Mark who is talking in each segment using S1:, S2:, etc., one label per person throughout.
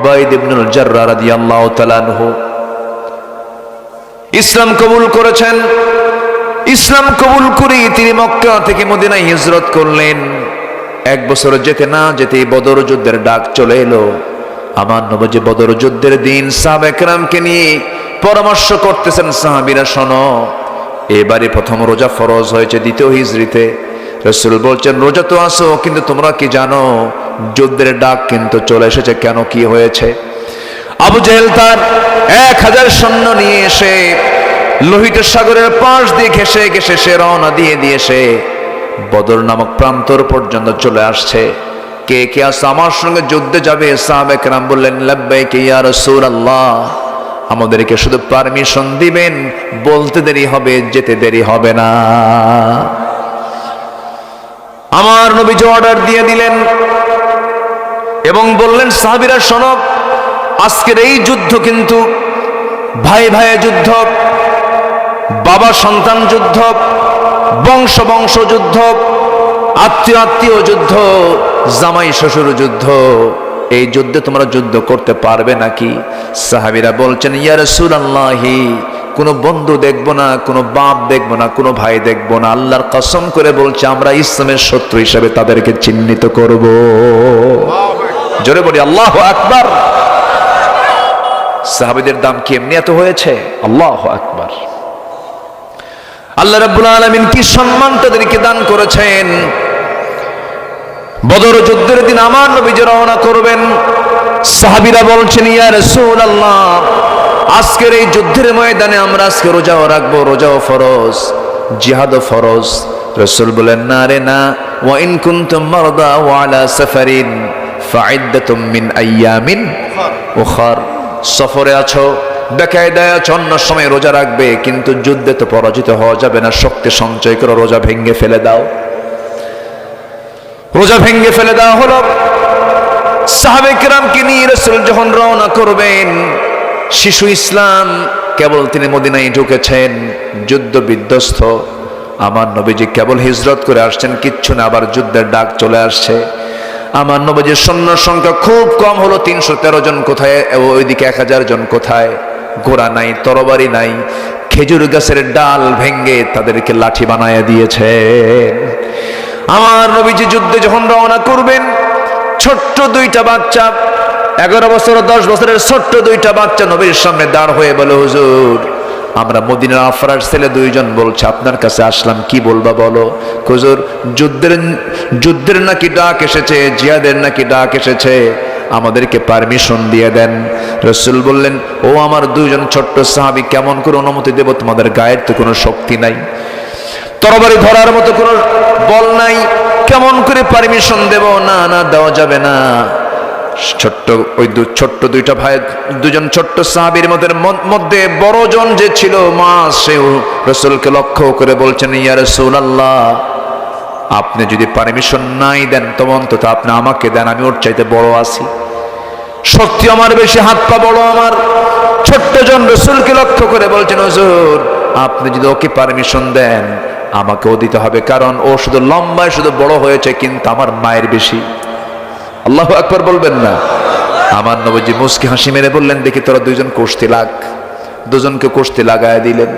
S1: উবাইদ ইবনুল জাররাহ রাদিয়াল্লাহু তাআলা আনহু ইসলাম কবুল করেছেন। ইসলাম কবুল করে তিনি মক্কা থেকে মদিনায় হিজরত করলেন। এক বছর যেতে না যেতেই বদর যুদ্ধের ডাক চলে এলো। আমার নবী বদর যুদ্ধের দিন সাহাবায়ে কেরামকে নিয়ে পরামর্শ করতেছেন, সাহাবীরা শোনো, এবারে প্রথম রোজা ফরজ হয়েছে দ্বিতীয় হিজরিতে। রাসূল বলছেন, রোজা তো আসো, কিন্তু তোমরা কি জানো যুদ্ধের ডাক কিন্তু চলে এসেছে। কেন, কি হয়েছে? আবু জেহেল তার 1000 সৈন্য নিয়ে এসে লোহিত সাগরের পাশ দিয়ে ঘেঁষে ঘেঁষে সে রওনা দিয়ে সে বদর নামক প্রান্তর পর্যন্ত চলে আসছে। কে কে আছে আমার সঙ্গে যুদ্ধে যাবে? সাহাবায়ে কেরাম বললেন, লাব্বাইক ইয়া রাসূলুল্লাহ, আমাদেরকে শুধু পারমিশন দিবেন, বলতে দেরি হবে, যেতে দেরি হবে না। আমার নবীজি অর্ডার দিয়ে দিলেন এবং বললেন, সাহাবীরা শোনো, আজকের এই যুদ্ধ কিন্তু ভাই ভাইয়ে যুদ্ধ, বাবা সন্তান যুদ্ধ, বংশ বংশ যুদ্ধ, আত্মীয় আত্মীয় যুদ্ধ, জামাই শ্বশুর যুদ্ধ। এই যুদ্ধে তোমরা যুদ্ধ করতে পারবে নাকি? সাহাবীরা বলছেন, ইয়া রাসূলুল্লাহ, কোনো বন্ধু দেখবো না, কোনো বাপ দেখবো না, কোনো ভাই দেখবো না, আল্লাহর কসম করে বলছে আমরা ইসলামের শত্রু হিসেবে তাদেরকে চিহ্নিত করব। জোরে বলি আল্লাহু আকবার। সাহাবীদের দাম কি এমনি এত হয়েছে? আল্লাহু আকবার। আল্লাহ রাব্বুল আলামিন কি সম্মান তাদেরকে দান করেছেন। বদর যুদ্ধের দিন আমার নবীজি রওনা করবেন। সাহাবীরা বলছেন, ইয়া রাসূলুল্লাহ, আজকের এই যুদ্ধের ময়দানে আমরা আজকে রোজাও রাখবো, রোজাও ফরজ, জিহাদও ফরজ। রাসূল বলেন, না রে না, ওয়া ইন কুনতুম মারদা ওয়া আলা সাফারিন ফাইদ্দাতুম মিন আইয়ামিন উখার। সফরে আছো, বেকায়দায় আছো, অন্য সময় রোজা রাখবে, কিন্তু যুদ্ধে তো পরাজিত হওয়া যাবে না। শক্তি সঞ্চয় করে রোজা ভেঙে ফেলে দাও। রোজা ভেঙে ফেলে দেওয়া হলো। সাহাবায়ে কেরামকে নিয়ে রাসূল যখন রওনা করবেন, শিশু ইসলাম কেবল তিনি মদিনায় ঢুকেছেন, যুদ্ধ বিধ্বস্ত। আমার নবীজি কেবল হিজরত করে আসছেন, কিচ্ছু না, আবার যুদ্ধের ডাক চলে আসছে। আমার নবীজির সৈন্য সংখ্যা খুব কম হলো, 313 জন কোথায়, ওইদিকে 1000 জন কোথায়। ঘোড়া নাই, তরবারি নাই, খেজুর গাছের ডাল ভেঙ্গে তাদেরকে লাঠি বানায় দিয়েছে। আমার নবীজি যুদ্ধে যখন রওনা করবেন, ছোট্ট 2টা বাচ্চা, 11 বছর 10 বছরের ছোট্ট 2টা বাচ্চা নবীর সামনে দাঁড় হয়ে বলে, হুজুর, আমরা মদিনার আফরার ছেলে 2 জন বলছে আপনার কাছে আসলাম, কি বলবা বলো। হুজুর, যুদ্ধের নাকি ডাক এসেছে, জিহাদের নাকি ডাক এসেছে, আমাদেরকে পারমিশন দিয়ে দেন। রাসূল বললেন, ও আমার 2 জন ছোট্ট সাহাবী, কেমন করে অনুমতি দেব? তোমাদের গায়ের তো কোনো শক্তি নাই, তরবারি ধরার মতো কোনো বল নাই, কেমন করে পারমিশন দেব? না না, দেওয়া যাবে না। ছোট্ট 2টা ভাই, 2 জন ছোট্ট সাহাবীর মধ্যে বড় জন যে ছিল মা, সেও রাসূলকে লক্ষ্য করে বলছেন, ইয়া রাসূলুল্লাহ, আপনি যদি পারমিশন নাই দেন, তবে অন্তত আপনি আমাকে দেন, আমি ওর চাইতে বড় আছি, শক্তি আমার বেশি, হাত পা বড় আমার। ছোট্ট জন রাসূলকে লক্ষ্য করে বলছেন, হুজুর, আপনি যদি ওকে পারমিশন দেন, আমাকেও দিতে হবে, কারণ ও শুধু লম্বায় শুধু বড় হয়েছে, কিন্তু আমার মায়ের বেশি। আল্লাহু আকবার বলবেন না? আমার নবীজি মুস্কি হাসি মেরে বললেন, দেখি তোরা 2 জন কুস্তি লাগ। 2 জনকে কুস্তি লাগায় দিলেন।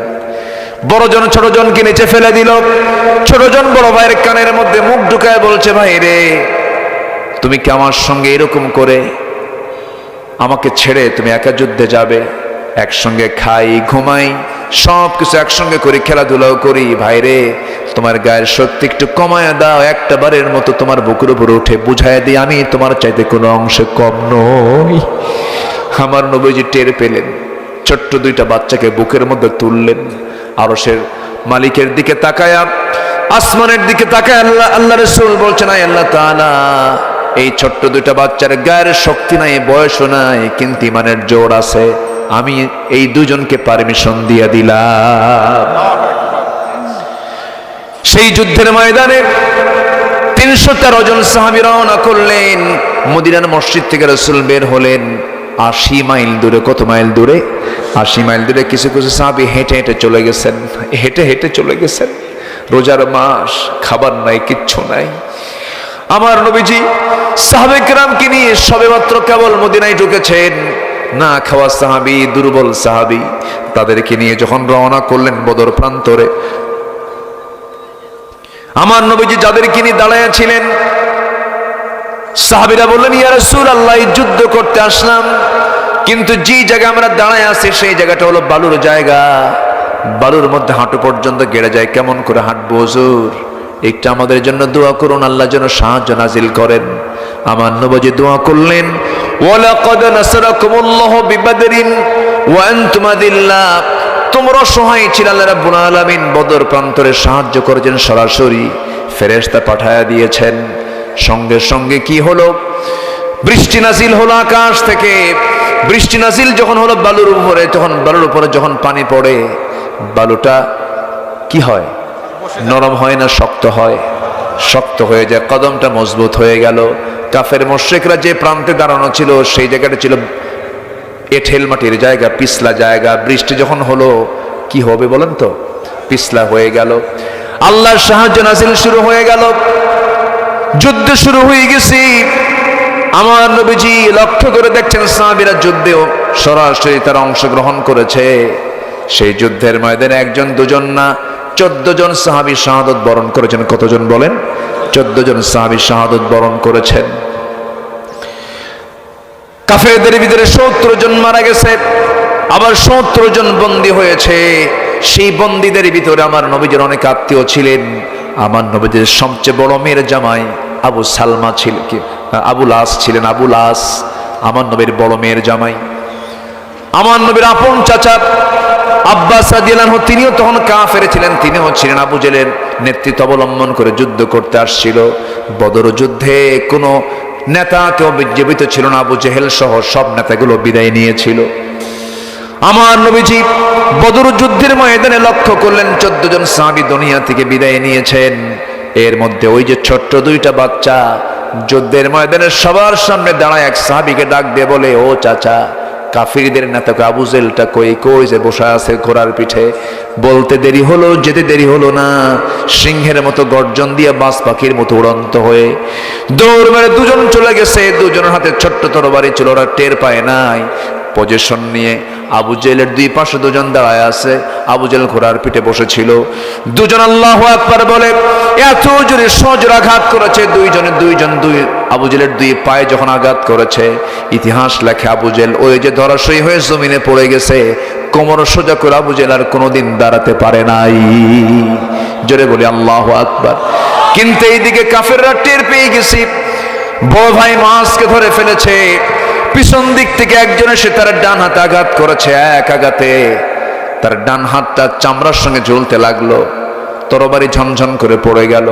S1: বড় জন ছোট জনকে নিচে ফেলে দিল। ছোট জন বড় ভাইয়ের কানের মধ্যে মুখ ঢুকায় বলছে, ভাই রে, তুমি কি আমার সঙ্গে এরকম করে আমাকে ছেড়ে তুমি একা যুদ্ধে যাবে? একসঙ্গে খাই, ঘুমাই, সব কিছু একসঙ্গে করি, খেলাধুলাও করি, ভাইরে তোমার গায়ের শক্তি একটু কমায় দাও, একটা বারের মতো তোমার বুকের উপরে উঠে বুঝায় দিই আমি তোমার চাইতে কোনো অংশে কম নই। আমার নবীজি টের পেলেন, ছোট্ট 2টা বাচ্চাকে বুকের মধ্যে তুললেন, আরশের মালিকের দিকে তাকায়া, আসমানের দিকে তাকায় আল্লাহ রাসূল বলছেন, আয় আল্লাহ তাআলা, এই ছোট্ট 2টা বাচ্চার গায়ের শক্তি নাই, বয়সও নাই, কিন্তু ইমানের জোর আছে, আমি এই 2 জনকে পারমিশন দিয়ে দিলাম। সেই যুদ্ধের ময়দানে 313 জন সাহাবী রওনা করলেন। মদিনার মসজিদ থেকে রাসূল বের হলেন 80 মাইল দূরে। কত মাইল দূরে? 80 মাইল দূরে। কিছু কিছু সাহাবী হেঁটে হেঁটে চলে গেছেন, হেঁটে হেঁটে চলে গেছেন। রোজার মাস, খাবার নাই, কিচ্ছু নাই। আমার নবীজি সাহাবে কেরামকে নিয়ে সবেমাত্র কেবল মদিনায় ঢুকেছেন, না খাওয়া সাহাবী, দুর্বল সাহাবী, তাদেরকে নিয়ে যখন রওনা করলেন বদর প্রান্তরে, আমার নবীজি যাদেরকে নিয়ে দাঁড়ায় ছিলেন, সাহাবীরা বললেন, ইয়া রাসূলুল্লাহ, যুদ্ধ করতে আসলাম, কিন্তু যে জায়গায় আমরা দাঁড়ায় আছি সেই জায়গাটা হলো বালুর জায়গা, বালুর মধ্যে হাঁটু পর্যন্ত গেড়ে যায়, কেমন করে হাঁটবো হুজুর? একটু আমাদের জন্য দোয়া করুন, আল্লাহ যেন সাহায্য নাজিল করেন। আমার নবীজি দোয়া করলেন, ওয়ালাকাদ নাসারাকুমুল্লাহু বিবাদরিন ওয়া আনতুম আযিল্লা, তোমরা অসহায় ছিলে, আল্লাহ রাব্বুল আলামিন বদর প্রান্তরে সাহায্য করেছেন, সরাসরি ফেরেশতা পাঠায়া দিয়েছেন। সঙ্গে সঙ্গে কি হলো? বৃষ্টি নাজিল হলো আকাশ থেকে। বৃষ্টি নাজিল যখন হলো বালুর উপরে, তখন বালুর উপরে যখন পানি পড়ে, বালুটা কি হয়? নরম হয় না শক্ত হয়? শক্ত হয়ে যায়, কদমটা মজবুত হয়ে গেল। কাফের মুশরিকরা যে প্রান্তে দাঁড়ানো ছিল সেই জায়গাটা ছিল এঁঠেল মাটির জায়গা, পিছলা জায়গা। বৃষ্টি যখন হলো কি হবে বলেন তো? পিছলা হয়ে গেল। আল্লাহর সাহায্য নাজিল শুরু হয়ে গেল, যুদ্ধ শুরু হয়ে গেছে। আমার নবীজি লক্ষ্য করে দেখছেন সাহাবীরা যুদ্ধেও সরাসরি তারা অংশগ্রহণ করেছে। সেই যুদ্ধের ময়দানে একজন দুজন না 14 জন সাহাবী শাহাদত বরণ করেছেন। কতজন বলেন? 14 জন সাহাবী শাহাদত বরণ করেছেন। কাফেরদের ভিতরে 70 জন মারা গেছে, আবার 70 জন বন্দী হয়েছে। সেই বন্দীদের ভিতরে আমার নবীজির অনেক আত্মীয় ছিলেন। আমার নবীজির সবচেয়ে বড় মেয়ের জামাই আবু সালমা ছিল, কি আবুল আস ছিলেন। আবুল আস আমার নবীর বড় মেয়ের জামাই। আমার নবীর আপন চাচা আব্বাস রাদিয়াল্লাহু আনহু, তিনিও তখন কাফের ছিলেন, তিনিও ছিলেন আবু জেলের নেতৃত্ব অবলম্বন করে যুদ্ধ করতে আসছিল। বদর যুদ্ধে কোনো নেতা কেউ জীবিত ছিল না, আবু জেহেল সহ সব নেতাগুলো বিদায় নিয়েছিল। আমার নবীজি বদর যুদ্ধের ময়দানে লক্ষ্য করলেন 14 জন সাহাবী দুনিয়া থেকে বিদায় নিয়েছেন। এর মধ্যে ওই যে ছোট্ট 2টা বাচ্চা যুদ্ধের ময়দানে সবার সামনে দাঁড়ায় এক সাহাবীকে ডাক দিয়ে বলে, ও চাচা, কাফিরদের নেতাকে আবু জেলটা কই কই যে বসে আছে ঘোড়ার পিঠে? বলতে দেরি হলো, যেতে দেরি হলো না, সিংহের মতো গর্জন দিয়ে বাজ পাখির মতো উড়ন্ত হয়ে দৌড় মেরে 2 জন চলে গেছে। 2 জনের হাতে ছোট্ট তরবারি ছিল, ওরা টের পায় নাই। পজিশন নিয়ে আবু জেলের 2 পাশে 2 জন দাঁড়ায় আছে। আবু জেল ঘোড়ার পিঠে বসেছিল। 2 জন আল্লাহু আকবার বলে এত জোরে সজোর আঘাত করেছে। 2 জন আবু জেলের 2 পায়ে যখন আঘাত করেছে, ইতিহাস লেখে আবু জেল ওই যে ধরাশয়ী হয়ে জমিনে পড়ে গেছে। কোমর সোজা করে আবু জেল আর কোনোদিন দাঁড়াতে পারে নাই। জোরে বলি আল্লাহু আকবার। কিন্তু এইদিকে কাফেররা টের পেয়ে গেছে, বড় ভাই মুআজকে ধরে ফেলেছে। পিছন দিক থেকে একজন এসে তার ডান হাতে আঘাত করেছে। এক আঘাতে তার ডান হাতটা চামড়ার সঙ্গে ঝুলতে লাগলো, তরবারি ঝনঝন করে পড়ে গেল।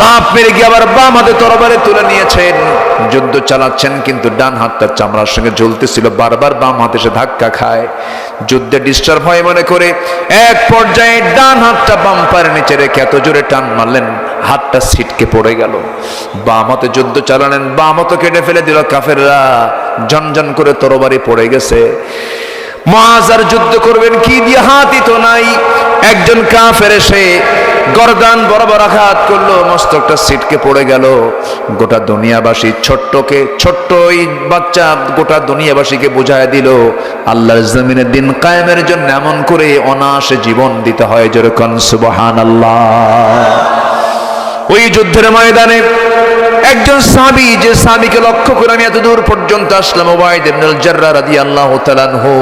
S1: লাফ মেরে গিয়ে আবার বাম হাতে তরবারি তুলে নিয়েছেন, যুদ্ধ চালাচ্ছেন, কিন্তু ডান হাতটা চামড়ার সঙ্গে ঝুলতেছিল। বারবার বাম হাতে সে ধাক্কা খায়, যুদ্ধে ডিস্টার্ব হয় মনে করে এক পর্যায়ে ডান হাতটা বাম পায়ের নিচে রেখে এত জোরে টান মারলেন, হাতটা ছিটকে পড়ে গেল। বাম হাতে যুদ্ধ চালালেন, বাম হাতে কেটে ফেলে দিল কাফেররা, ঝনঝন করে তরবারি পড়ে গেছে। মুআজ আর যুদ্ধ করবেন কি দিয়ে? হাতই তো নাই। একজন কাফের এসে গর্দান বরাবর আঘাত করলো, মস্তকটা ছিটকে পড়ে গেল। গোটা দুনিয়াবাসী ছোট্ট ওই বাচ্চা গোটা দুনিয়াবাসীকে বুঝায় দিল আল্লাহর জমিনের দিন কায়েমের জন্য এমন করে অনায়াসে জীবন দিতে হয়। যেরকম সুবহানাল্লাহ। ওই যুদ্ধের ময়দানে একজন সাহাবী, যে সাহাবীকে লক্ষ্য করে আমি এত দূর পর্যন্ত আসলাম, উবাইদ ইবনুল জাররাহ রাদিয়াল্লাহু তাআলা আনহু,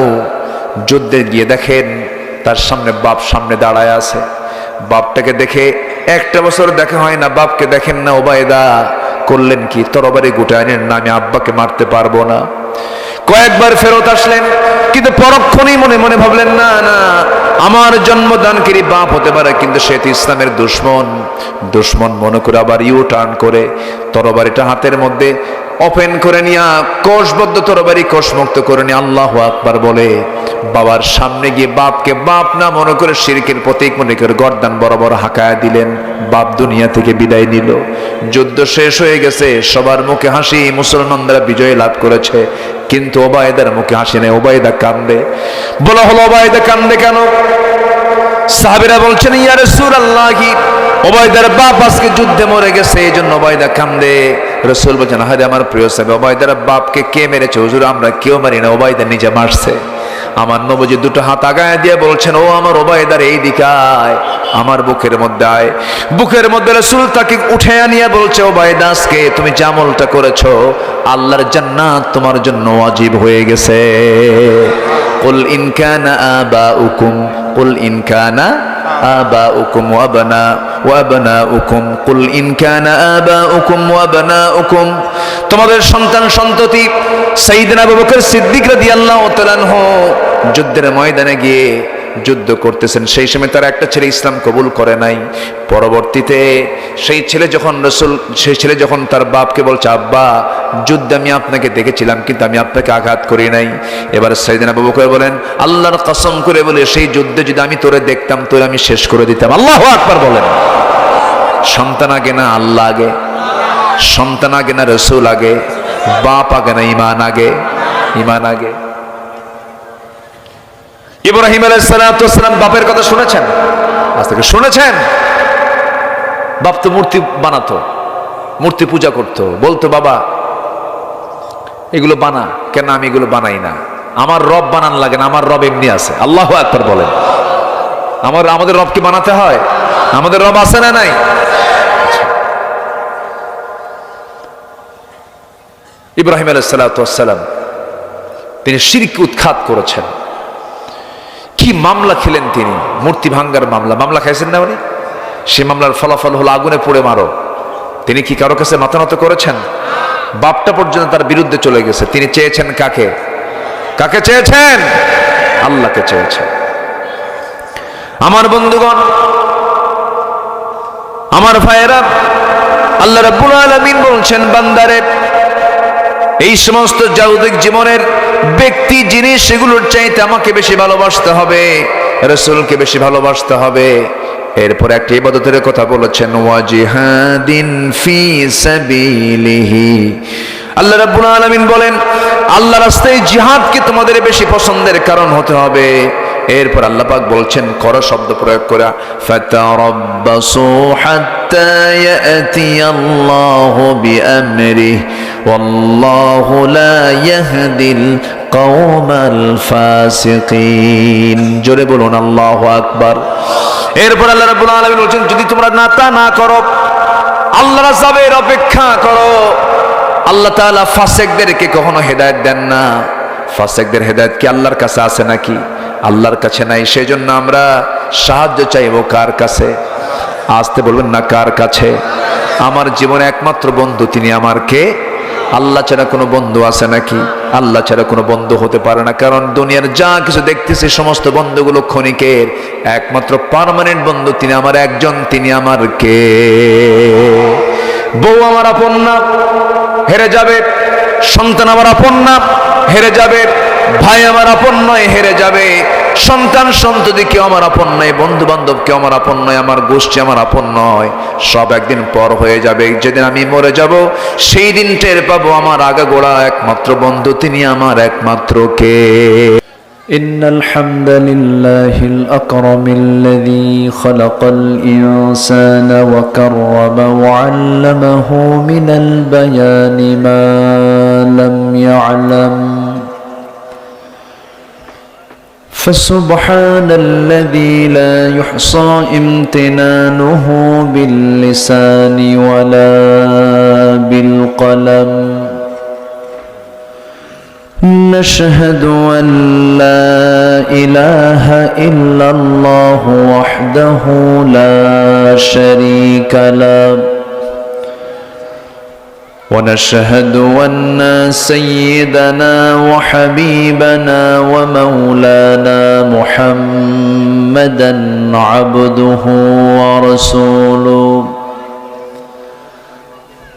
S1: যুদ্ধে গিয়ে দেখেন তার সামনে বাপ সামনে দাঁড়ায় আছে। বাপটাকে দেখে 1 বছর দেখা হয় না, বাপকে দেখেন না। উবাইদা করলেন কি? তরবারি গুটায় নেন না, আমি আব্বাকে মারতে পারবো না। কয়েকবার ফেরত আসলেন, কিন্তু পরক্ষণেই মনে মনে ভাবলেন, না না, আমার জন্মদানকারী বাপ হতে পারে, কিন্তু সে তো ইসলামের দুশ্মন মনে করে আবার ইউ টার্ন করে তরবারিটা হাতের মধ্যে ওপেন করে নিয়ে কোষবদ্ধ তরবারি কোষমুক্ত করে নিয়ে আল্লাহু আকবার বলে বাবার সামনে গিয়ে বাপকে বাপ না মনে করে শিরকের প্রতীক মনে করে গর্দান বরাবর হাঁকায়া দিলেন। বাপ দুনিয়া থেকে বিদায় নিল। যুদ্ধ শেষ হয়ে গেছে, সবার মুখে হাসি, মুসলমানরা বিজয় লাভ করেছে, কিন্তু ওবায়দার মুখে হাসি নেই। ওবায়দা কান্দে। বলা হলো ওবায়দা কান্দে কেন? সাহাবীরা বলছেন, ইয়া রাসূলুল্লাহ, ওবায়দার বাপ আজকে যুদ্ধে মরে গেছে, এই জন্য ওবায়দা কান্দে। রাসূল বলেন, হায় আমার প্রিয় সাহাবী, ওবায়দার বাপকে কে মেরেছে? হুজুর আমরা কেউ মারি না, ওবায়দা নিজে মারছে। আমার নবীজি দুটো হাত আগায় দিয়ে বলছেন, ও আমার ওবায়দার এই দিকে আয়, আমার বুকের মধ্যে আয়। বুকের মধ্যে রাসূল তাকে উঠে আনিয়ে বলছে, ওবায়দা আজকে তুমি যে আমলটা করেছো, আল্লাহর জান্নাত তোমার জন্য ওয়াজিব হয়ে গেছে। কুল ইন কানা আবাউকুম, কুল ইন কানা আবাউকুম ওয়া আবনাউকুম, কুল ইন কানা আবাউকুম ওয়া আবনাউকুম, তোমাদের সন্তান সন্ততি। সাইয়েদনা আবু বকর সিদ্দিক রাদিয়াল্লাহু তাআলা আনহু যুদ্ধের ময়দানে গিয়ে যুদ্ধ করতেছেন। সেই সময় তার একটা ছেলে ইসলাম কবুল করে নাই। পরবর্তীতে সেই ছেলে যখন তার বাপকে বলছে, আব্বা যুদ্ধে আমি আপনাকে দেখেছিলাম কিন্তু আমি আপনাকে আঘাত করি নাই। এবার সাইয়েদনা আবু বকর বলেন, আল্লাহর কসম করে বলে সেই যুদ্ধে যদি আমি তোরে দেখতাম, তোরে আমি শেষ করে দিতাম। আল্লাহু আকবার বলেন। সন্তান আগে না আল্লাহ আগে? সন্তান আগে না রাসূল আগে? বাপ আগে না ঈমান আগে? ঈমান আগে। ইব্রাহিম আলাইহিস সালাতু ওয়াস সালাম বাপের কথা শুনেছেন? আজ থেকে শুনেছেন? বাপ তো মূর্তি বানাতো, মূর্তি পূজা করতো, বলতো বাবা এগুলো বানা। কেন? আমি এগুলো বানাই না, আমার রব বানান লাগে না, আমার রব এমনি আছে। আল্লাহু আকবার বলেন। আমাদের রবকে বানাতে হয়? আমাদের রব আছে না নাই? ইব্রাহিম আলাইহিস সালাতু ওয়াস সালাম তিনি শিরক উৎখাত করেছেন। কি মামলা খেলেন তিনি, মূর্তি ভাঙ্গার মামলা খাইছেন না উনি? সে মামলার ফলাফল হলো আগুনে পুড়ে মারো। তিনি কি কারো কাছে মাথা নত করেছেন? বাপটা পর্যন্ত তার বিরুদ্ধে চলে গেছে। তিনি চেয়েছেন কাকে? কাকে চেয়েছেন? আল্লাহকে চেয়েছেন। আমার বন্ধুগণ, আমার ভাইয়েরা, আল্লাহ রাব্বুল আলামিন বলছেন, বান্দারে এই সমস্ত জাগতিক জীবনের ব্যক্তি জিনিস সেগুলোর চাইতে আমাকে বেশি ভালোবাসতে হবে, রাসূলকে বেশি ভালোবাসতে হবে। এরপর একটা ইবাদতের কথা বলেছেন, ওয়াজিহাদিন ফি সাবিলিহি। আল্লাহ রাব্বুল আলামিন বলেন, আল্লাহর রাস্তায় জিহাদকে তোমাদের বেশি পছন্দের কারণ হতে হবে। এরপর আল্লাহ পাক বলছেন, করো শব্দ প্রয়োগ করা, ফাতারাব্বাসু হাত্তা ইয়াতিয়াল্লাহু বিআমরিহি ওয়াল্লাহু লা ইয়াহদিল কওমাল ফাসিকিন। জোরে বলুন আল্লাহু আকবার। এরপর আল্লাহ রাব্বুল আলামিন বলছেন, যদি তোমরা না করো, আল্লাহর আযাবের অপেক্ষা করো। আল্লাহ তাআলা ফাসিকদেরকে কখনো হেদায়েত দেন না। ফাসিকদের হেদায়েত কি আল্লাহর কাছে আছে নাকি? আল্লাহর কাছে নাই। সেজন্য আমরা সাহায্য চাইবো কার কাছে? আসতে বলবেন না, কার কাছে? আমার জীবনে একমাত্র বন্ধু তিনি আমার কে? আল্লাহ ছাড়া কোনো বন্ধু আছে নাকি? আল্লাহ ছাড়া কোনো বন্ধু হতে পারে না। কারণ দুনিয়ার যা কিছু দেখতেছি সমস্ত বন্ধুগুলো ক্ষণিকের। একমাত্র পার্মানেন্ট বন্ধু তিনি আমার একজন, তিনি আমার কে? বউ আমার আপন না, হেরে যাবে। সন্তান আমার আপন না, হেরে যাবে। ভাই আমার আপন নয়, হেরে যাবে। সন্তান সন্ততি কেউ আমার আপন নয়, বন্ধু বান্ধব কেউ আমার আপন নয়, আমার গোষ্ঠী আমার আপন নয়। সব একদিন পর হয়ে যাবে। যেদিন আমি মরে যাব সেই দিন টের পাবো আমার আগাগোড়া একমাত্র বন্ধু তিনি আমার একমাত্র কে?
S2: إن الحمد لله الأكرم الذي خلق الإنسان وكرم وعلمه من البيان ما لم يعلم فسبحان الذي لا يحصى امتنانه باللسان ولا بالقلم نشهد أن لا إله إلا الله وحده لا شريك له ونشهد أن سيدنا وحبيبنا ومولانا محمدا عبده ورسوله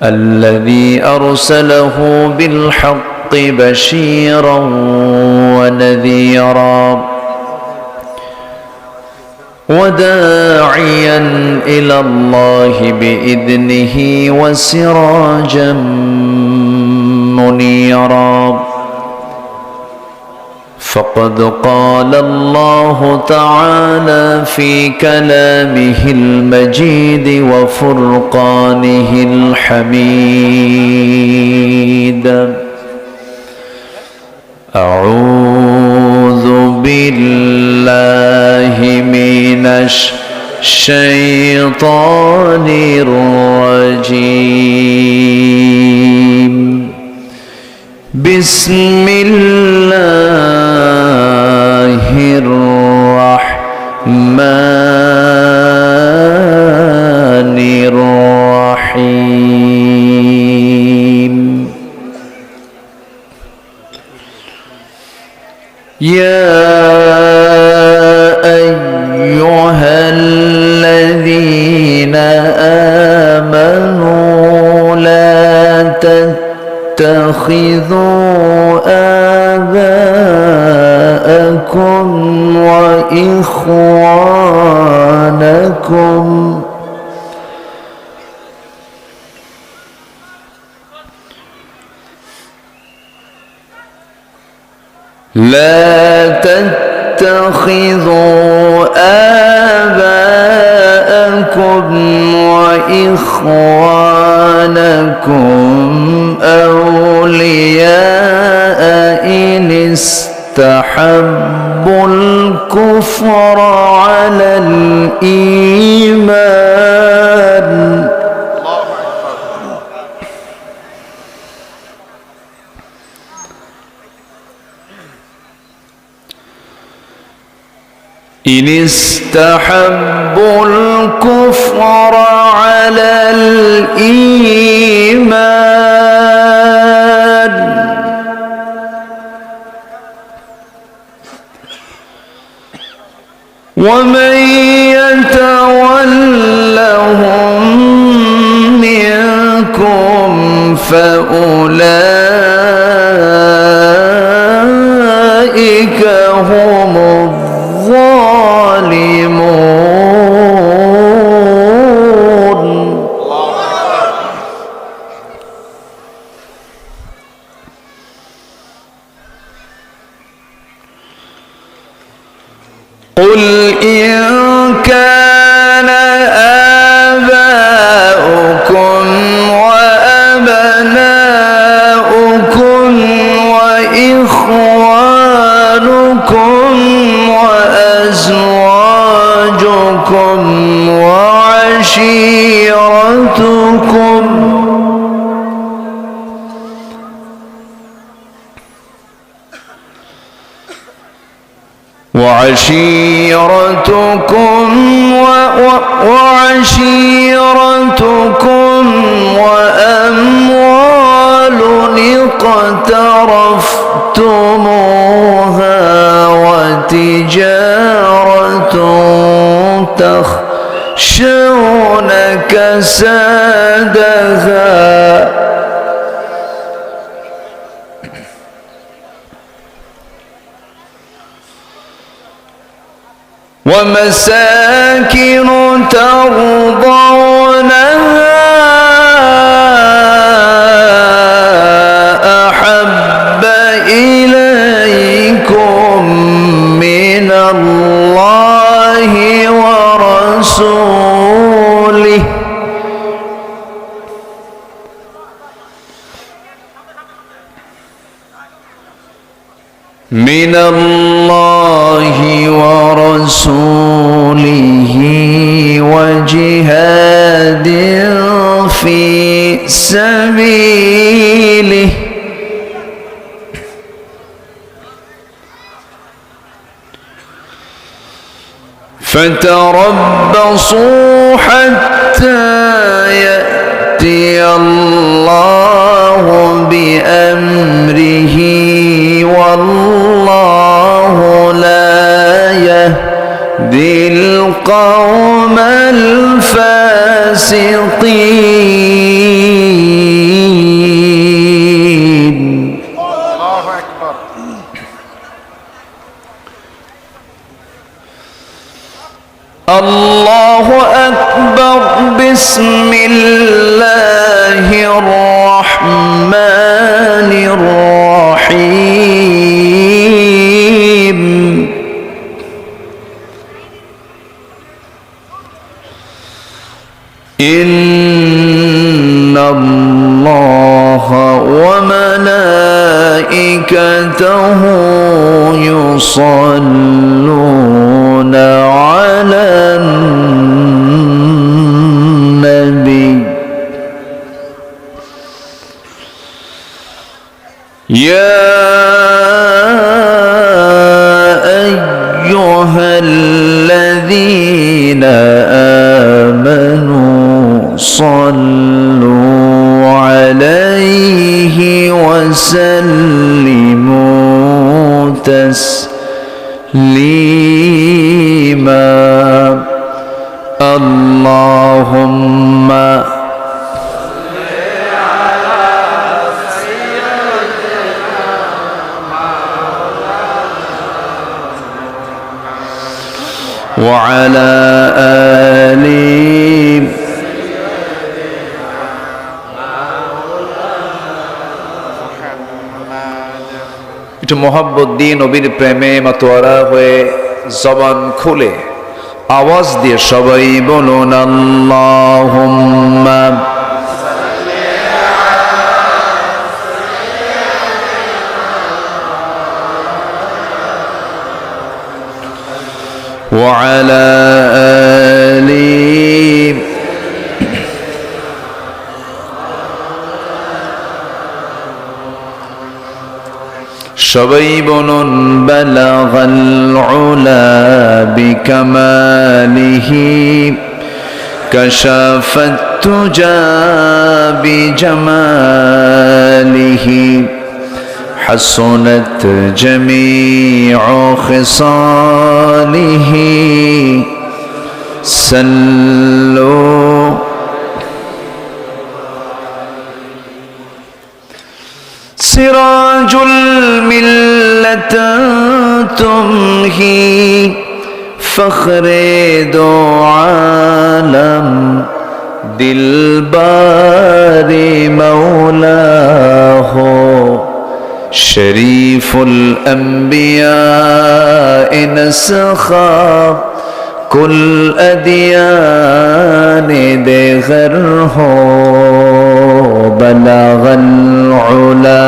S2: الذي أرسله بالحق بشيرا ونذيرا وداعيا إلى الله بإذنه وسراجا منيرا فقد قال الله تعالى في كلامه المجيد وفرقانه الحميد: أعوذ بالله من الشيطان الرجيم. بسم الله الرحمن الرحيم. يا أيها الذين آمنوا لا تتخذوا آباءكم وإخوانكم وإخوانكم أولياء إن استحبوا الكفر على الإيمان. إن استحبوا الكفر على الإيمان ومن يتولهم منكم فأولئك هم الظالمون. قل إن كان آباؤكم وأبناؤكم وإخوانكم وأزواجكم وعشيرتكم وأموال اقترفتموها وتجارة تخشون كسادها ومساكن ترضونها أحب إليكم من الله ورسوله وجهاد في سبيله فتربصوا حتى يأتي الله بأمره والله لا يهدي القوم الفاسقين.
S3: الله أكبر.
S2: الله أكبر. بسم الله الرحمن الرحيم. ملائكته يصلون على النبي يا أيها الذين آمنوا صلوا عليه وسلموا تسليما اللهم وعلى آله
S1: একটু মোহাব্বত দিয়ে নবীর প্রেমে মাতোয়ারা হয়ে জবান খুলে আওয়াজ দিয়ে সবাই বলুন আল্লাহুম্মা
S2: وعلى آله সবাই বলুন বালাগাল উলা বিকামালিহি কাশাফাত তুজা বিজামালিহি حسنت جميع خصاله صلوا سراج الملة تمهي فخر دو عالم دلبار مولاه شريف الأنبياء نسخا كل أديان دغر هو بلغ العلا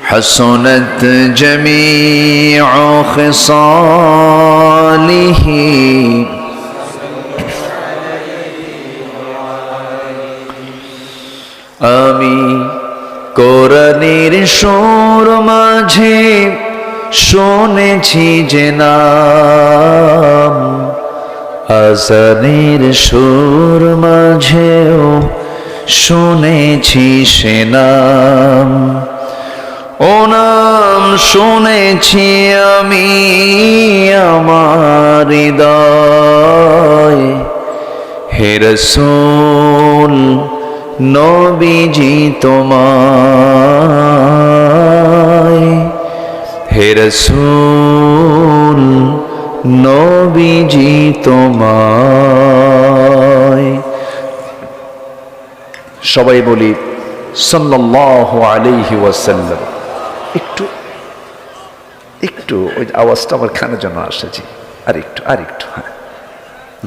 S2: حسنت جميع خصاله আমি কোরআনের সুর মাঝে শুনেছি যে নাম আজানের সুর মাঝেও শুনেছি সে নাম ও নাম শুনেছি আমি আমার হৃদয় হে রাসূল নবীজি তোমায় হে রাসূল নবীজি তোমায়
S1: সবাই বলি সাল্লাল্লাহু আলাইহি ওয়াসাল্লাম একটু একটু ওই আওয়াজটা আমার কানে যেন আসে জি আর একটু হ্যাঁ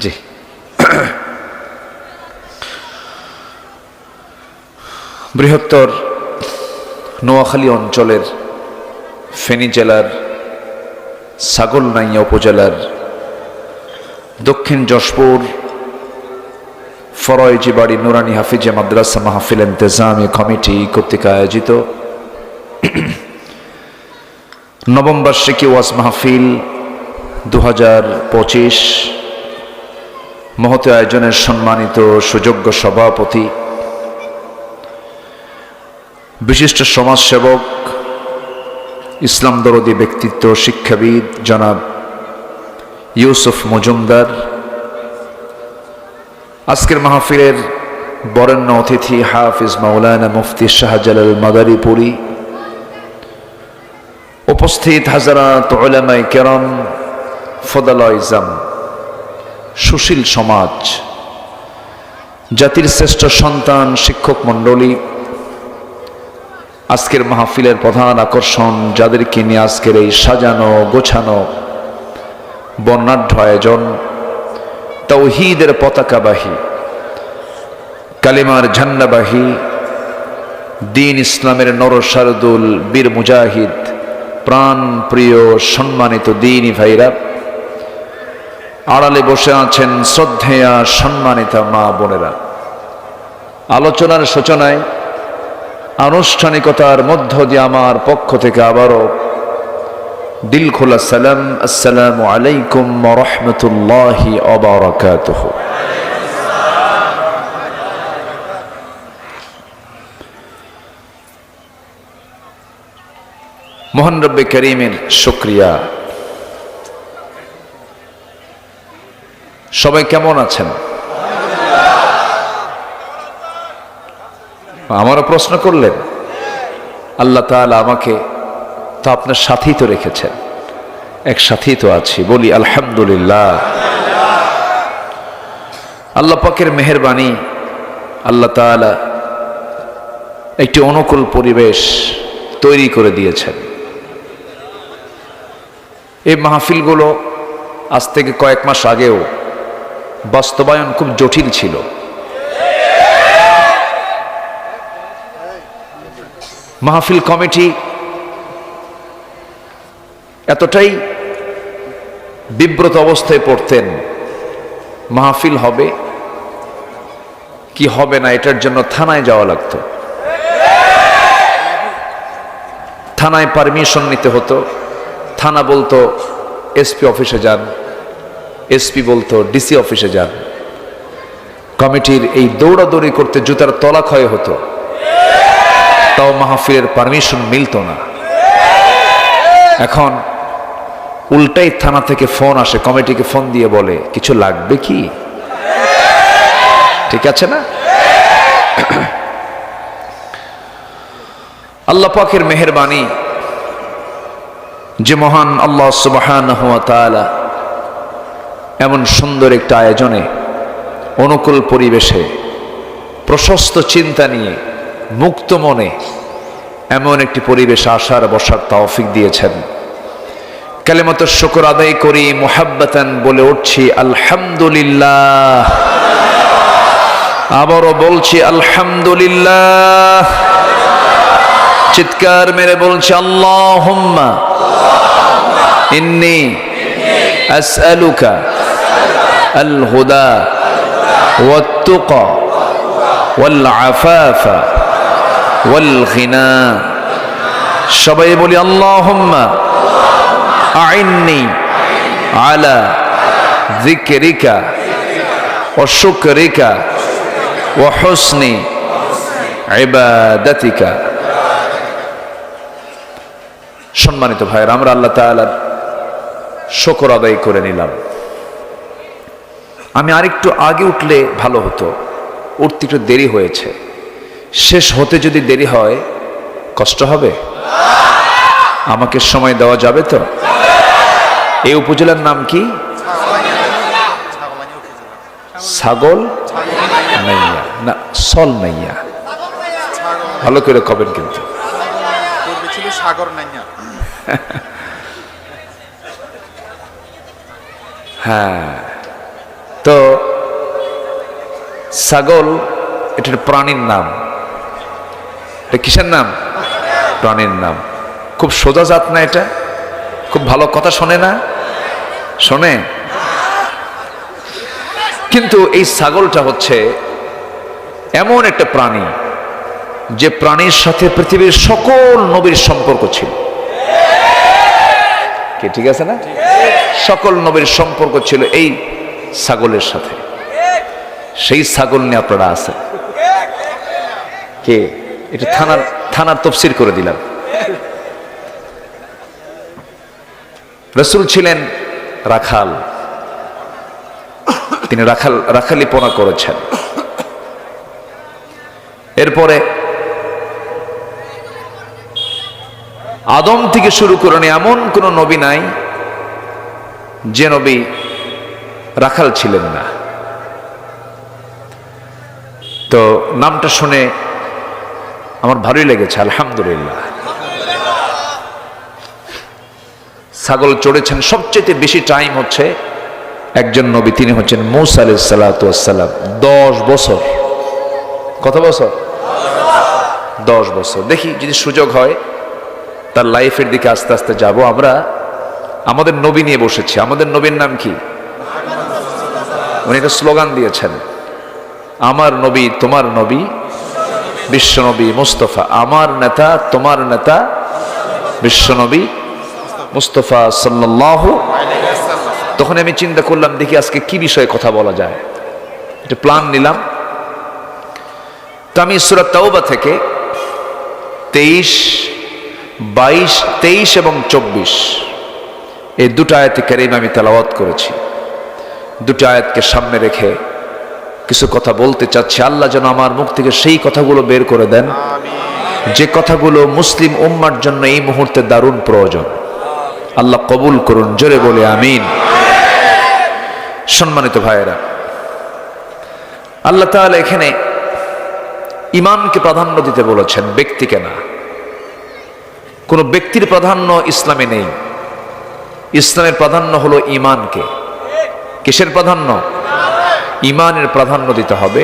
S1: জি বৃহত্তর নোয়াখালী অঞ্চলের ফেনী জেলার ছাগলনাইয়া উপজেলার দক্ষিণ যশপুর ফরয়েজি বাড়ি নুরানি হাফিজে মাদ্রাসা মাহফিল ইন্তেজামি কমিটি কর্তৃক আয়োজিত নবম বার্ষিকী ওয়াজ মাহফিল 2025 মহৎ আয়োজনের সম্মানিত সুযোগ্য সভাপতি বিশিষ্ট সমাজসেবক ইসলাম দরদী ব্যক্তিত্ব শিক্ষাবিদ জনাব ইউসুফ মজুমদার, আজকের মাহফিলের বরেণ্য অতিথি হাফিজ মাওলানা মুফতি শাহজালাল মাদারীপুরী, উপস্থিত হাজারাত উলামায়ে কেরাম, ফদালায়ে ইজাম, সুশীল সমাজ, জাতির শ্রেষ্ঠ সন্তান, শিক্ষক মণ্ডলী, আজকের মাহফিলের প্রধান আকর্ষণ যাদেরকে নিয়ে আজকের এই সাজানো গোছানো বর্ণাঢ্য আয়োজন, তাওহীদের পতাকাবাহী কালিমার ঝান্ডাবাহী দিন ইসলামের নরসারদুল বীর মুজাহিদ প্রাণ প্রিয় সম্মানিত দিনী ভাইরা, আড়ালে বসে আছেন শ্রদ্ধেয়া সম্মানিতা মা বোনেরা, আলোচনার সূচনায় আনুষ্ঠানিকতার মধ্য দিয়ে আমার পক্ষ থেকে আবারও দিল খোলা সালাম, আসসালামু আলাইকুম ওয়া রাহমাতুল্লাহি ওয়া বারাকাতুহু। মহান রব্বে করিমের শুকরিয়া। সবাই কেমন আছেন? আমারও প্রশ্ন করলেন। আল্লাহ তাআলা আমাকে তো আপনার সাথেই তো রেখেছেন, এক সাথেই তো আছি, বলি আলহামদুলিল্লাহ। আল্লাহ পাকের মেহেরবানি, আল্লাহ তাআলা একটি অনুকূল পরিবেশ তৈরি করে দিয়েছেন। এই মাহফিলগুলো আজ থেকে কয়েক মাস আগেও বাস্তবায়ন খুব জটিল ছিল। মাহফিল কমিটি এতটাই বিব্রত অবস্থায় পড়তেন, মাহফিল হবে কি হবে না এটার জন্য থানায় যাওয়া লাগতো, থানায় পারমিশন নিতে হতো। থানা বলতো এসপি অফিসে যান, এসপি বলতো ডিসি অফিসে যান। কমিটির এই দৌড়াদৌড়ি করতে জুতার তলা ক্ষয় হতো, তাও মাহফিলের পারমিশন মিলত না। এখন উল্টাই থানা থেকে ফোন আসে, কমিটিকে ফোন দিয়ে বলে কিছু লাগবে কি? ঠিক আছে না? আল্লাহ পাকের মেহেরবানি যে মহান আল্লাহ সুবহানাহু ওয়া তাআলা এমন সুন্দর একটা আয়োজনে, অনুকূল পরিবেশে, প্রশস্ত চিন্তা নিয়ে, মুক্ত মনে এমন একটি পরিবেশ আসার বসার তৌফিক দিয়েছেন। কালিমাত শুকর আদায় করি, মুহাব্বাতান বলে উঠছি আলহামদুলিল্লাহ। আবারও বলছি আলহামদুলিল্লাহ। চিৎকার মেরে বলছি আল্লাহুম্মা ইন্নী আসআলুকা আল হুদা ওয়াত তুকা ওয়াল আফাফা ওয়াল গিনা। সবাই বলি আল্লাহুম্মা আইন্নি আলা যিকরিকা ওয়া শুকরিকা ওয়া হুসনি ইবাদাতিকা। সম্মানিত ভাইয়েরা, আমরা আল্লাহ তাআলার শুকর আদায় করে নিলাম। আমি আরেকটু আগে উঠলে ভালো হতো, উঠতে একটু দেরি হয়েছে। শেষ হতে যদি দেরি হয় কষ্ট হবে? আমাকে সময় দেওয়া যাবে তো? এই উপজেলার নাম কি? ছাগল নাইয়া না সল নাইয়া, ভালো করে কবেন কিন্তু।
S3: সাগর নাইয়া।
S1: হ্যাঁ, তো ছাগল এটা প্রাণীর নাম। এটা কিসের নাম? প্রাণীর নাম। খুব সোজা জাত না এটা? খুব ভালো কথা শোনে না? শোনে। কিন্তু এই ছাগলটা হচ্ছে এমন একটা প্রাণী যে প্রাণীর সাথে পৃথিবীর সকল নবীর সম্পর্ক ছিল। কি ঠিক আছে না? সকল নবীর সম্পর্ক ছিল এই ছাগলের সাথে। সেই ছাগল নিয়ে আপনারা আছেন কে? এটা থানার তফসির করে দিলাম। রাসূল ছিলেন রাখাল, তিনি রাখালিপনা করেছেন। এরপরে আদম থেকে শুরু করে এমন কোন নবী নাই যে নবী রাখাল ছিলেন না। তো নামটা শুনে আমার ভালোই লেগেছে, আলহামদুলিল্লাহ। ছাগল চড়েছেন সবচেয়ে বেশি টাইম হচ্ছে একজন নবী, তিনি হচ্ছেন মূসা আলাইহিস সালাতু ওয়াস সালাম। 10 বছর কত বছর? 10 বছর। দেখি যদি সুযোগ হয় তার লাইফের দিকে আস্তে আস্তে যাব। আমরা আমাদের নবী নিয়ে বসেছি। আমাদের নবীর নাম কি? উনি একটা স্লোগান দিয়েছেন, আমার নবী তোমার নবী বিশ্বনবী মুস্তফা, আমার নেতা তোমার নেতা বিশ্বনবী মুস্তফা সাল্লাল্লাহু। তখন আমি চিন্তা করলাম দেখি আজকে কি বিষয়ে কথা বলা যায়, একটা প্ল্যান নিলাম। তো আমি সূরা তাওবা থেকে 23, 22, 23 এবং 24 এই দুটো আয়াতে কারিমা আমি তেলাওয়াত করেছি। দুটো আয়াতকে সামনে রেখে কিছু কথা বলতে চাচ্ছি। আল্লাহ যেন আমার মুখ থেকে সেই কথাগুলো বের করে দেন যে কথাগুলো মুসলিম উম্মার জন্য এই মুহূর্তে দারুণ প্রয়োজন। আল্লাহ কবুল করুন, জোরে বলে আমিন। সম্মানিত ভাইয়েরা, আল্লাহ তাআলা এখানে ইমানকে প্রাধান্য দিতে বলেছেন, ব্যক্তিকে না। কোন ব্যক্তির প্রাধান্য ইসলামে নেই। ইসলামের প্রাধান্য হলো ইমানকে। কিসের প্রাধান্য? ইমানের প্রাধান্য দিতে হবে।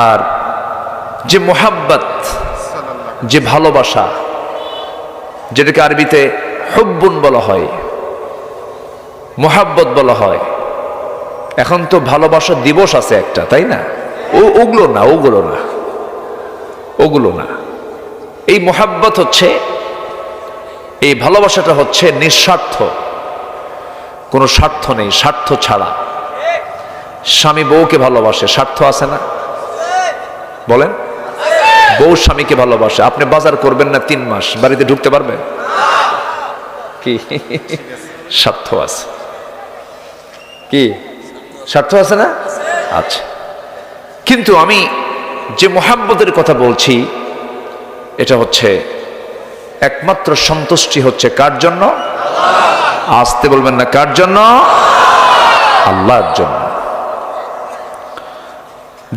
S1: আর যে মোহাব্বত, যে ভালোবাসা, যেটাকে আরবিতে হুব্বুন বলা হয়, মোহাব্বত বলা হয়। এখন তো ভালোবাসা দিবস আছে একটা, তাই না? ওগুলো না। এই মোহাব্বত হচ্ছে, এই ভালোবাসাটা হচ্ছে নিঃস্বার্থ, কোনো স্বার্থ নেই, স্বার্থ ছাড়া। স্বামী বউকে ভালোবাসে, স্বার্থ আছে না? বলেন, বউ স্বামীকে ভালোবাসে। আপনি বাজার করবেন না 3 মাস, বাড়িতে ঢুকতে পারবেন কি? স্বার্থ আছে। কি স্বার্থ আছে না? আচ্ছা, কিন্তু আমি যে মোহাব্বতের কথা বলছি এটা হচ্ছে একমাত্র সন্তুষ্টি হচ্ছে কার জন্য? আসতে বলবেন না, কার জন্য? আল্লাহর জন্য।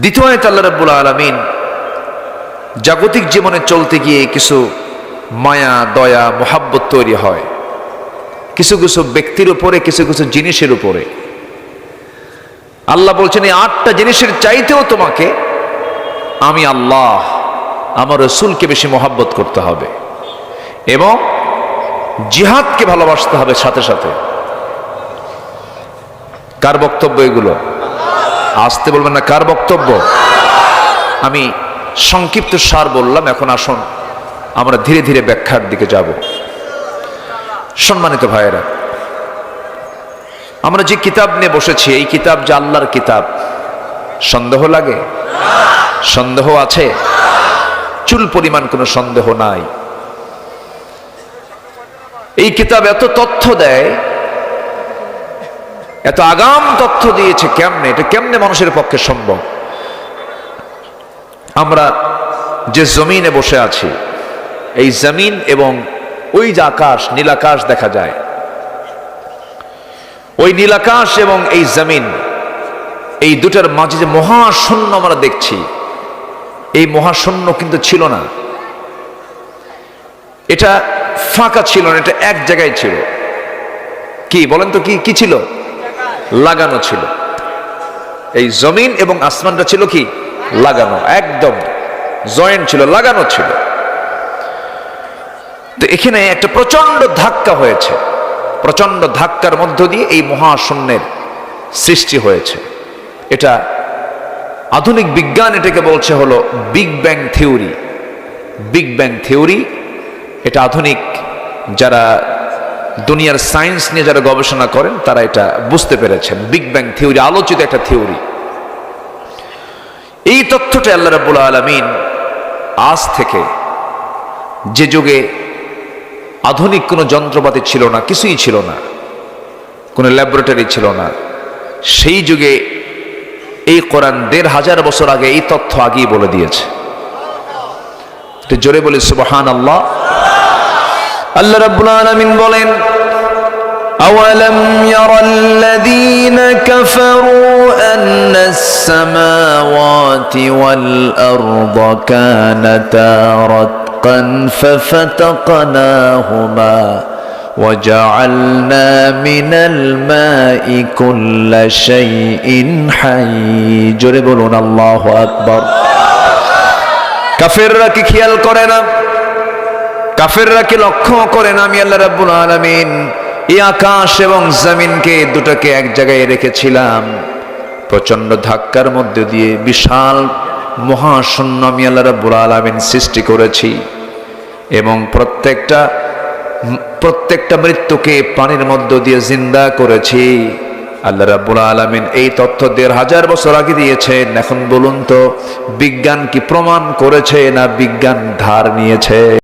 S1: দ্বিতীয় আয়াতে আল্লাহ রাব্বুল আলামিন জাগতিক জীবনে চলতে গিয়ে কিছু মায়া, দয়া, মোহাব্বত তৈরি হয় কিছু কিছু ব্যক্তির উপরে, কিছু কিছু জিনিসের উপরে। আল্লাহ বলছেন এই 8টা জিনিসের চাইতেও তোমাকে আমি আল্লাহ, আমার রাসূলকে বেশি মোহাব্বত করতে হবে এবং জিহাদকে ভালোবাসতে হবে সাথে সাথে। কার বক্তব্য এগুলো? আসতে বলবেন না, কার বক্তব্য? আমি সংক্ষিপ্ত সার বললাম, এখন আসুন আমরা ধীরে ধীরে ব্যাখ্যার দিকে যাব। সম্মানিত ভাইয়েরা, আমরা যে কিতাব নিয়ে বসেছি এই কিতাব যে আল্লাহর কিতাব, সন্দেহ লাগে? সন্দেহ আছে? চুল পরিমাণ কোনো সন্দেহ নাই। এই কিতাব এত তথ্য দেয়, এত আগাম তথ্য দিয়েছে। কেমনে? এটা কেমনে মানুষের পক্ষে সম্ভব? আমরা যে জমিনে বসে আছি, এই জমিন এবং ওই যে আকাশ, নীলাকাশ দেখা যায়, ওই নীলাকাশ এবং এই জমিন, এই দুটার মাঝে যে মহাশূন্য আমরা দেখছি, এই মহাশূন্য কিন্তু ছিল না। এটা ফাঁকা ছিল না, এটা এক জায়গায় ছিল। কি বলেন তো, কি ছিল? লাগানো ছিল। এই জমিন এবং আসমানটা ছিল কি? লাগানো, একদম জয়েন্ট ছিল, লাগানো ছিল। তো এখানে একটা প্রচন্ড ধাক্কা হয়েছে, প্রচন্ড ধাক্কার মধ্য দিয়ে এই মহাশূন্যের সৃষ্টি হয়েছে। এটা আধুনিক বিজ্ঞান এটাকে বলছে হলো big bang theory. Big bang theory এটা আধুনিক যারা দুনিয়ার সায়েন্স নিয়ে যারা গবেষণা করেন তারা এটা বুঝতে পেরেছেন। বিগ ব্যাং থিওরি আলোচিত একটা থিওরি। এই তথ্যটা আল্লাহ রাব্বুল আলামিন আজ থেকে, যে যুগে আধুনিক কোনো যন্ত্রপাতি ছিল না, কিছুই ছিল না, কোনো ল্যাবরেটরি ছিল না, সেই যুগে এই কোরআন 1500 বছর আগে এই তথ্য আগেই বলে দিয়েছে। জোরে বলি সুবহানাল্লাহ। আল্লাহ রাব্বুল আলামিন বলেন,
S2: أولم ير الذين كفروا أن السماوات والأرض كانتا رتقا ففتقناهما وجعلنا من الماء كل شيء حي. جربون الله أكبر.
S1: কাফেররা কি খেয়াল করে না? কাফেররা কি লক্ষ্য করে না? আমি আল্লাহ রাব্বুল আলামিন এই আকাশ এবং জমিনকে দুটোকে এক জায়গায় রেখেছিলাম, প্রচন্ড ধাক্কার মধ্যে দিয়ে বিশাল মহাশূন্য আমি আল্লাহ রাব্বুল আলামিন সৃষ্টি করেছি, এবং প্রত্যেকটা মৃত্যুকে পানির মধ্য দিয়ে জিন্দা করেছি। আল্লাহ রাব্বুল আলামিন এই তথ্য ১৫০০ বছর আগে দিয়েছেন। এখন বলুন তো, বিজ্ঞান কি প্রমাণ করেছে না বিজ্ঞান ধার নিয়েছে?